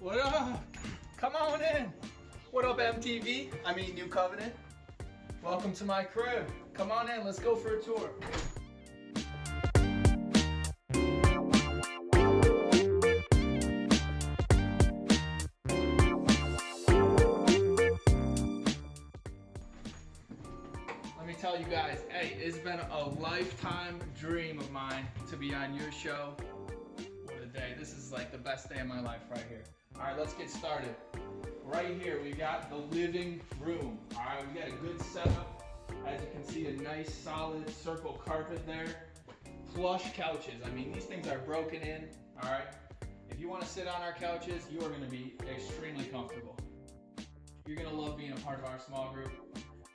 What up? Come on in. What up, MTV? I mean, New Covenant. Welcome to my crib. Come on in, let's go for a tour. Let me tell you guys, hey, it's been a lifetime dream of mine to be on your show. What a day. This is like the best day of my life right here. All right, let's get started. Right here, we got the living room. All right, we got a good setup. As you can see, a nice solid circle carpet there. Plush couches. I mean, these things are broken in. All right. If you want to sit on our couches, you are going to be extremely comfortable. You're going to love being a part of our small group.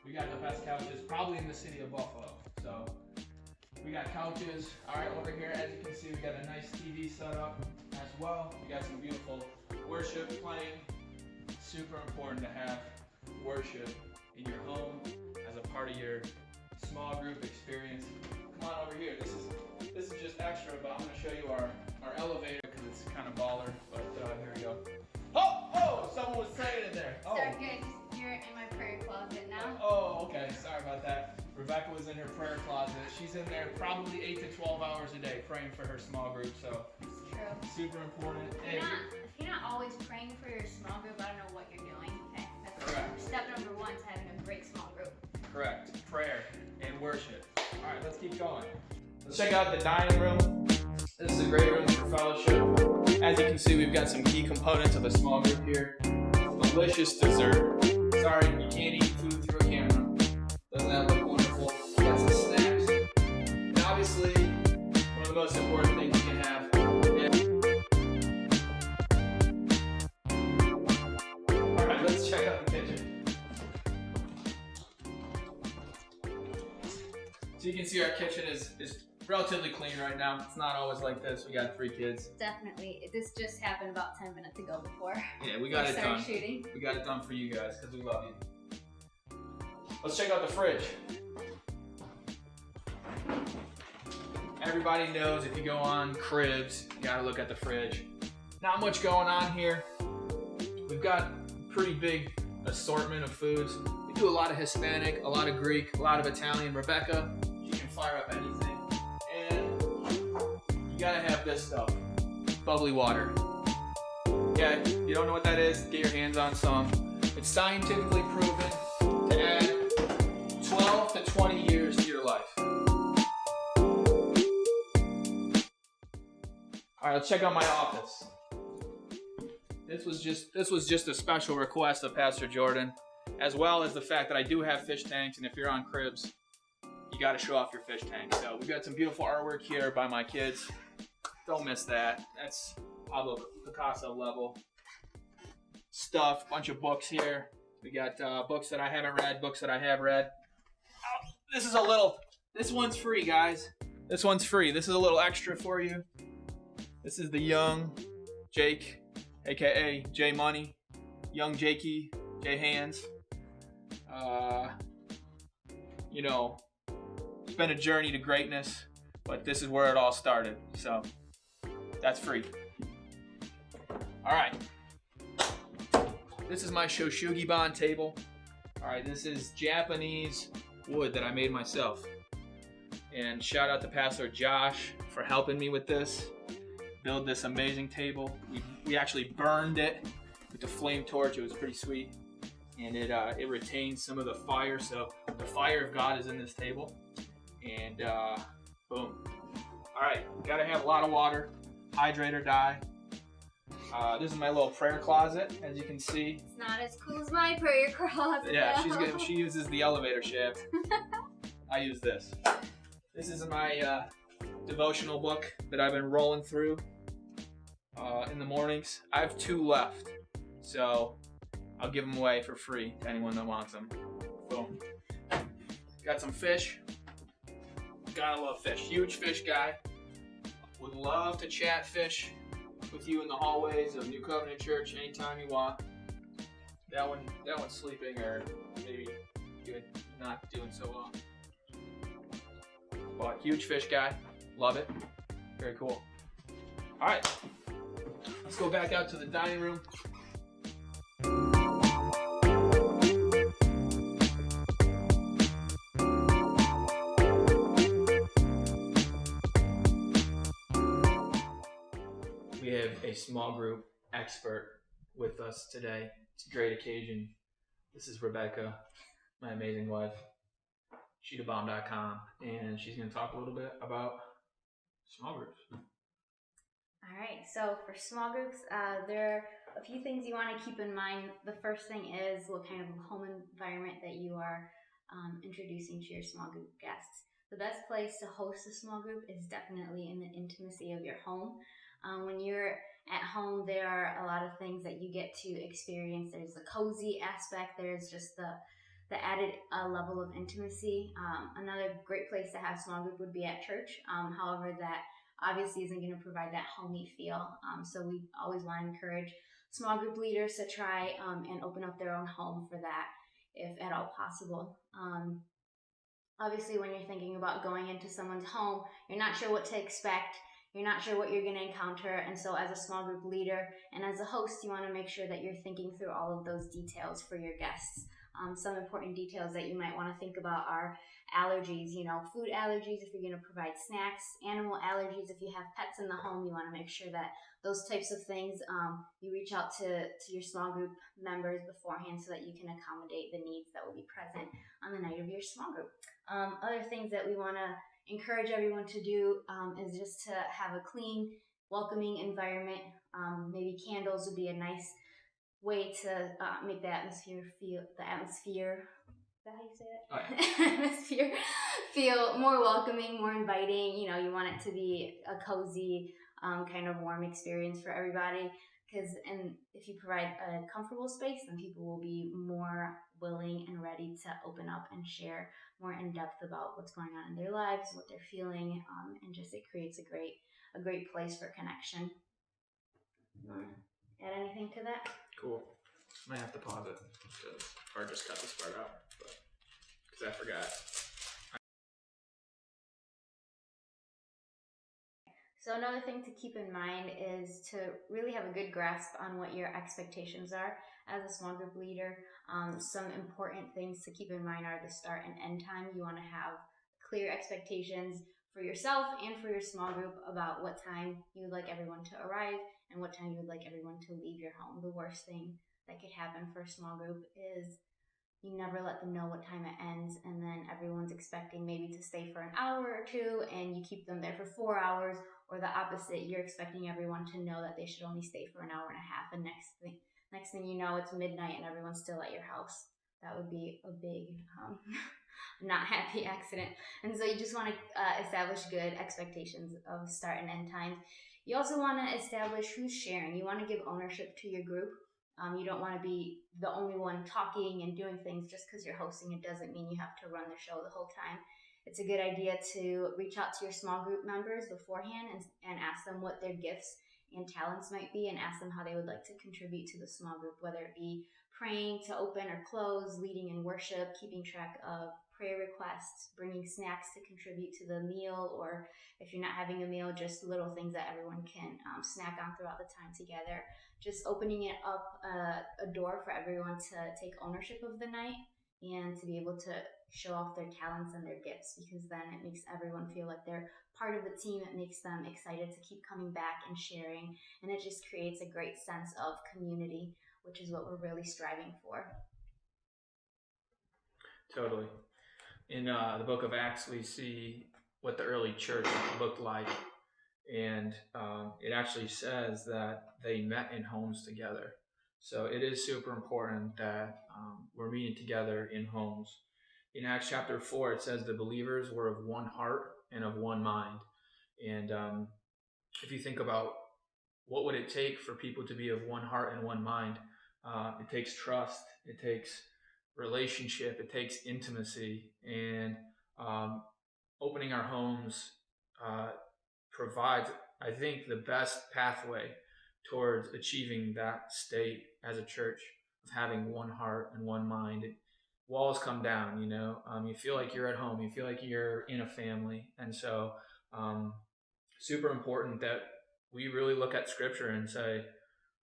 We got the best couches probably in the city of Buffalo. So we got couches. All right, over here, as you can see, we got a nice TV set up as well. We got some beautiful worship playing. Super important to have worship in your home as a part of your small group experience. Come on over here. This is just extra, but I'm going to show you our elevator because it's kind of baller. But here we go. Oh! Someone was saying in there. Oh. Sorry, guys. You're in my prayer closet now. Oh, okay. Sorry about that. Rebecca was in her prayer closet. She's in there probably 8 to 12 hours a day praying for her small group. So it's true. Super important. If you're not always praying for your small group, I don't know what you're doing. Okay, that's correct. Step number 1 to having a great small group. Correct. Prayer and worship. All right, let's keep going. Let's check out the dining room. This is a great room for fellowship. As you can see, we've got some key components of the small group here. Delicious dessert. Sorry, you can't eat food through a camera. Doesn't that look wonderful? We got some snacks. And obviously, one of the most important things you can have. All right, let's check out the kitchen. So you can see our kitchen is relatively clean right now. It's not always like this. We got 3 kids. Definitely. This just happened about 10 minutes ago before. Yeah, we got it done. Shooting. We got it done for you guys because we love you. Let's check out the fridge. Everybody knows if you go on Cribs, you gotta look at the fridge. Not much going on here. We've got a pretty big assortment of foods. We do a lot of Hispanic, a lot of Greek, a lot of Italian. Rebecca, she can fire up anything. And you gotta have this stuff, bubbly water. Okay, if you don't know what that is, get your hands on some. It's scientifically proven to add 12 to 20 years to your life. All right, let's check out my office. This was just a special request of Pastor Jordan, as well as the fact that I do have fish tanks, and if you're on Cribs, you got to show off your fish tank. So we've got some beautiful artwork here by my kids. Don't miss that. That's Pablo Picasso level stuff. Bunch of books here. We got books that I haven't read, books that I have read. This one's free, guys. This one's free. This is a little extra for you. This is the young Jake, aka J Money, young Jakey, J Hands. You know, it's been a journey to greatness, but this is where it all started. So that's free. All right. This is my Shoshugiban table. All right, this is Japanese wood that I made myself. And shout out to Pastor Josh for helping me with this. Build this amazing table. We actually burned it with the flame torch. It was pretty sweet. And it retains some of the fire. So the fire of God is in this table. And boom. All right, gotta have a lot of water. Hydrate or die. This is my little prayer closet, as you can see. It's not as cool as my prayer closet. Yeah, she uses the elevator shaft. I use this. This is my devotional book that I've been rolling through in the mornings. I have 2 left, so I'll give them away for free to anyone that wants them. Boom. Got some fish. Gotta love fish. Huge fish guy. Would love to chat fish with you in the hallways of New Covenant Church anytime you want. That one's sleeping or maybe not doing so well. But huge fish guy. Love it. Very cool. All right. Let's go back out to the dining room. We have a small group expert with us today. It's a great occasion. This is Rebecca, my amazing wife, sheetabomb.com, and she's going to talk a little bit about small groups. All right, so for small groups, there are a few things you want to keep in mind. The first thing is what kind of home environment that you are introducing to your small group guests. The best place to host a small group is definitely in the intimacy of your home. When you're at home, there are a lot of things that you get to experience. There's the cozy aspect, there's just the added level of intimacy. Another great place to have small group would be at church. However, that obviously isn't going to provide that homey feel. So we always want to encourage small group leaders to try and open up their own home for that, if at all possible. Obviously, when you're thinking about going into someone's home, you're not sure what to expect. You're not sure what you're going to encounter. And so as a small group leader and as a host, you want to make sure that you're thinking through all of those details for your guests. Some important details that you might want to think about are allergies, food allergies if you're going to provide snacks, animal allergies if you have pets in the home. You want to make sure that those types of things, you reach out to your small group members beforehand so that you can accommodate the needs that will be present on the night of your small group. Other things that we want to encourage everyone to do is just to have a clean, welcoming environment. Maybe candles would be a nice way to make the atmosphere is that how you say it? Oh, yeah. Atmosphere feel more welcoming, more inviting. You want it to be a cozy, kind of warm experience for everybody. And if you provide a comfortable space, then people will be more willing and ready to open up and share more in depth about what's going on in their lives, what they're feeling, and just it creates a great place for connection. Add anything to that? Cool. Might have to pause it or just cut this part out, because I forgot. So another thing to keep in mind is to really have a good grasp on what your expectations are as a small group leader. Some important things to keep in mind are the start and end time. You want to have clear expectations for yourself and for your small group about what time you would like everyone to arrive and what time you would like everyone to leave your home. The worst thing that could happen for a small group is you never let them know what time it ends, and then everyone's expecting maybe to stay for an hour or two, and you keep them there for 4 hours, or the opposite, you're expecting everyone to know that they should only stay for an hour and a half, and next thing you know, it's midnight and everyone's still at your house. That would be a big not happy accident. And so you just want to establish good expectations of start and end times. You also want to establish who's sharing. You want to give ownership to your group. You don't want to be the only one talking and doing things. Just because you're hosting, it doesn't mean you have to run the show the whole time. It's a good idea to reach out to your small group members beforehand and ask them what their gifts and talents might be, and ask them how they would like to contribute to the small group, whether it be praying to open or close, leading in worship, keeping track of prayer requests, bringing snacks to contribute to the meal, or if you're not having a meal, just little things that everyone can snack on throughout the time together. Just opening it up a door for everyone to take ownership of the night and to be able to show off their talents and their gifts, because then it makes everyone feel like they're part of the team. It makes them excited to keep coming back and sharing, and it just creates a great sense of community, which is what we're really striving for. Totally. In the book of Acts, we see what the early church looked like, and it actually says that they met in homes together. So it is super important that we're meeting together in homes. In Acts chapter 4, it says the believers were of one heart and of one mind. And if you think about what would it take for people to be of one heart and one mind, it takes trust, it takes relationship, it takes intimacy, and opening our homes provides, I think, the best pathway towards achieving that state as a church of having one heart and one mind. Walls come down, you feel like you're at home, you feel like you're in a family. And so super important that we really look at Scripture and say,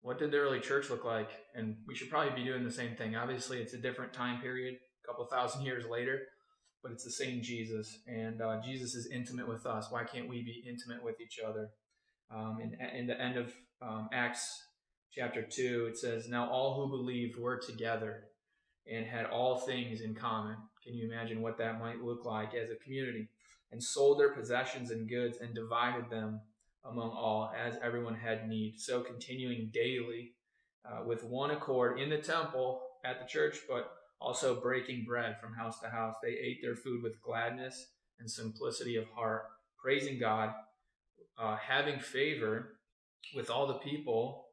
what did the early church look like? And we should probably be doing the same thing. Obviously, it's a different time period, a couple thousand years later, but it's the same Jesus. And Jesus is intimate with us. Why can't we be intimate with each other? In the end of Acts chapter 2, it says, now all who believed were together and had all things in common. Can you imagine what that might look like as a community? And sold their possessions and goods and divided them among all as everyone had need. So continuing daily with one accord in the temple at the church, but also breaking bread from house to house. They ate their food with gladness and simplicity of heart, praising God, having favor with all the people,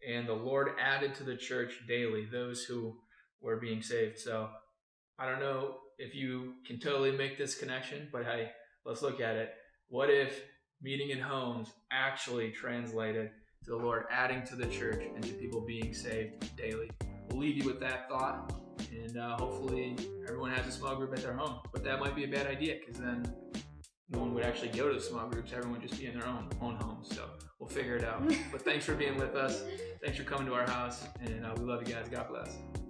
and the Lord added to the church daily those who were being saved. So I don't know if you can totally make this connection, but hey, let's look at it. What if meeting in homes actually translated to the Lord adding to the church and to people being saved daily? We'll leave you with that thought, and hopefully everyone has a small group at their home. But that might be a bad idea, because then no one would actually go to the small groups. Everyone would just be in their own homes. So we'll figure it out. But thanks for being with us. Thanks for coming to our house, and we love you guys. God bless.